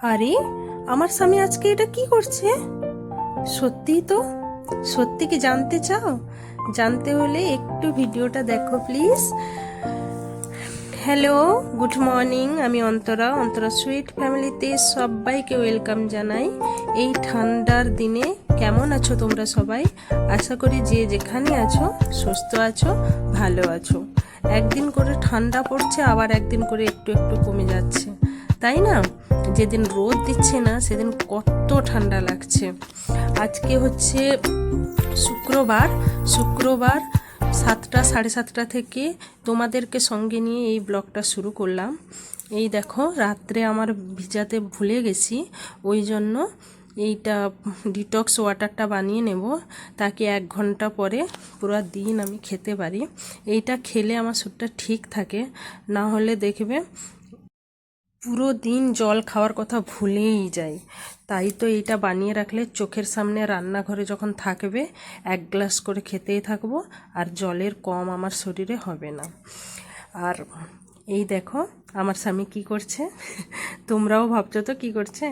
আরে, আমার স্বামী আজকে এটা কি করছে? সত্যি তো? সত্যি কি জানতে চাও? জানতে হলে একটু ভিডিওটা দেখো প্লিজ। Hello, good morning. আমি অন্তরা সুইট ফ্যামিলিতে সবাইকে ওয়েলকাম জানাই। এই ঠান্ডার দিনে কেমন আছো তোমরা সবাই? আশা করি যে যেখানে আছো সুস্থ আছো, ভালো আছো। একদিন করে ঠান্ডা পড়ছে, আবার একদিন করে একটু একটু কমে যাচ্ছে, তাই না? যেদিন রোদ দিচ্ছে না সেদিন কত ঠান্ডা লাগছে। আজকে হচ্ছে শুক্রবার 7টা 7:30 থেকে তোমাদেরকে সঙ্গে নিয়ে এই ব্লগটা শুরু করলাম। এই দেখো, রাত্রে আমার ভিজাতে ভুলে গেছি, ওই জন্য এইটা ডিটক্স ওয়াটারটা বানিয়ে নেব, তাকে 1 ঘন্টা পরে পুরো দিন আমি খেতে পারি। এইটা খেলে আমার শরীরটা ঠিক থাকে, না হলে দেখবে পুরো দিন জল খাওয়ার কথা ভুলেই যাই। তাই তো এইটা বানিয়ে রাখলে চোখের সামনে রান্নাঘরে যখন থাকবে 1 গ্লাস করে খেতেই থাকবো, আর জলের কম আমার শরীরে হবে না। আর এই দেখো আমার স্বামী কি করছে, তোমরাও ভাবছো তো কি করছে।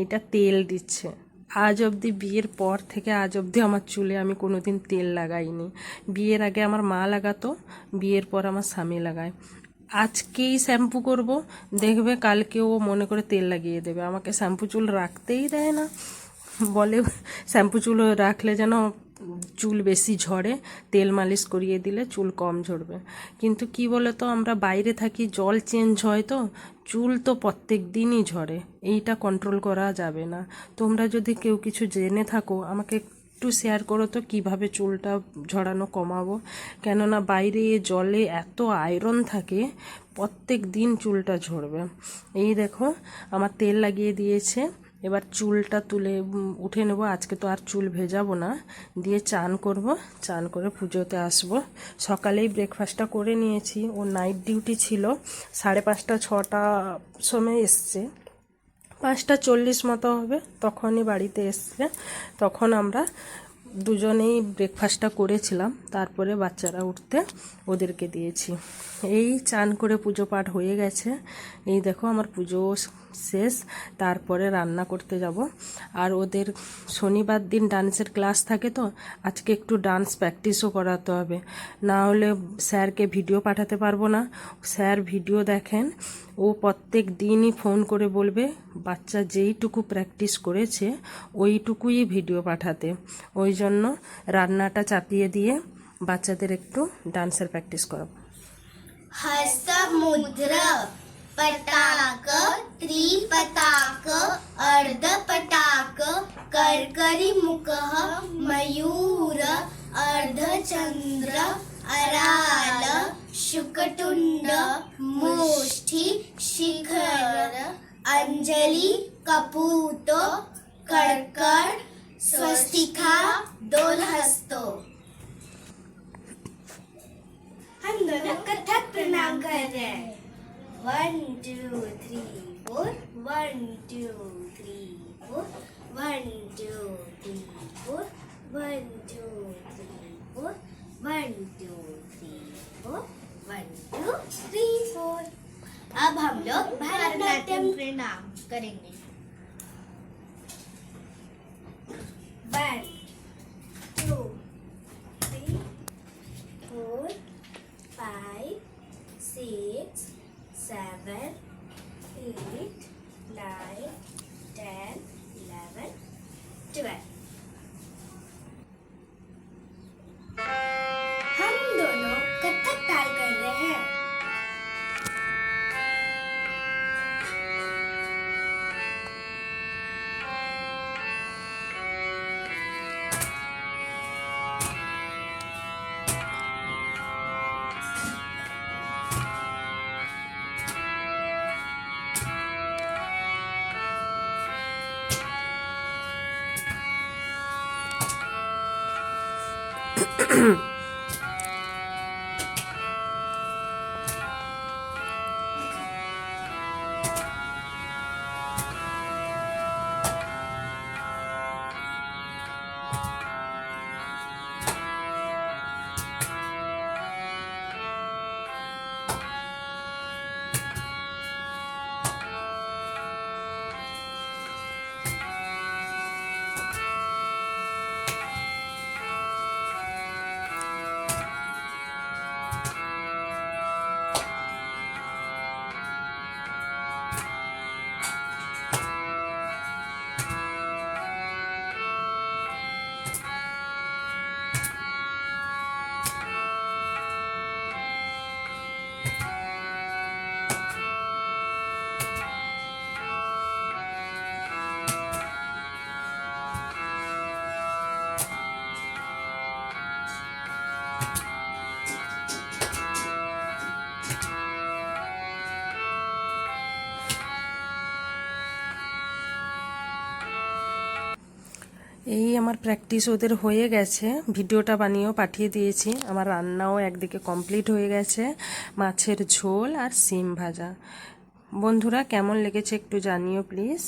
এটা তেল দিচ্ছে। আজ অবধি, বিয়ের পর থেকে আজ অবধি আমার চুলে আমি কোনোদিন তেল লাগাইনি। বিয়ের আগে আমার মা লাগাতো, বিয়ের পর আমার স্বামী লাগায়। আজকেই শ্যাম্পু করব, দেখবে কালকে ও মনে করে তেল লাগিয়ে দেবে। আমাকে শ্যাম্পু চুল রাখতেই দেয় না, বলে শ্যাম্পু চুল রাখলে যেন চুল বেশি ঝরে, তেল মালিশ করিয়ে দিলে চুল কম ঝরবে। কিন্তু কি বলে তো, আমরা বাইরে থাকি, জল চেঞ্জ হয় তো চুল তো প্রত্যেক দিনই ঝরে। এইটা কন্ট্রোল করা যাবে না। তোমরা যদি কেউ কিছু জেনে থাকো আমাকে একটু শেয়ার করো তো, কিভাবে চুলটা ঝরানো কমাবো। কেননা বাইরে জলে এত আয়রন থাকে, প্রত্যেক দিন চুলটা ঝরবে। এই দেখো আমার তেল লাগিয়ে দিয়েছে, এবার চুলটা তুলে উঠে নেব। আজকে তো আর চুল ভেজাবো না, দিয়ে চান করব, চান করে পুজোতে আসব। সকালেই ব্রেকফাস্টটা করে নিয়েছি, ও নাইট ডিউটি ছিল, 5:30 6টা সময় এসছে, 5:40 মতো হবে তখনই বাড়িতে এসছে। তখন আমরা দুজনেই ব্রেকফাস্টটা করেছিলাম, তারপরে বাচ্চারা উঠতে ওদেরকে দিয়েছি। এই চান করে পুজো পাঠ হয়ে গেছে। এই দেখো আমার পুজো শেষ, তারপরে রান্না করতে যাব। আর ওদের শনিবার দিন ডান্সের ক্লাস থাকে, তো আজকে একটু ডান্স প্র্যাকটিসও করাতে হবে, না হলে স্যারকে ভিডিও পাঠাতে পারবো না। স্যার ভিডিও দেখেন, ও প্রত্যেক দিনই ফোন করে বলবে বাচ্চা যেইটুকু প্র্যাকটিস করেছে ওইটুকুই ভিডিও পাঠাতে। ওই জন্য রান্নাটা চাপিয়ে দিয়ে বাচ্চাদের একটু ডান্সের প্র্যাকটিস করাবো। हस्त मुद्रा पटाक त्रिपताक अर्ध पटाक कर्करी मुख मयूर अर्धचंद्र अराल शुकटुंड मुष्टि शिखर अंजलि कपूत कड़कड़ स्वस्तिका दोलहस्तो। हम दोनों कथक प्रणाम कर रहे हैं। 1 2 3 4 1 2 3 4 1 2 3 4 1 2 3 4 1 2 3 4 1 2 3 4। अब हम लोग भरतनाट्यम प्रणाम करेंगे। 1 2 3 4 5 6 7 8 9 10 11 12। हम दोनों कथक ताल कर रहे हैं। এই আমার প্র্যাকটিস ওদের হয়ে গেছে, ভিডিওটা বানিয়েও পাঠিয়ে দিয়েছি। আমার রান্নাও একদিকে কমপ্লিট হয়ে গেছে, মাছের ঝোল আর সিম ভাজা। বন্ধুরা কেমন লেগেছে একটু জানিও প্লিজ।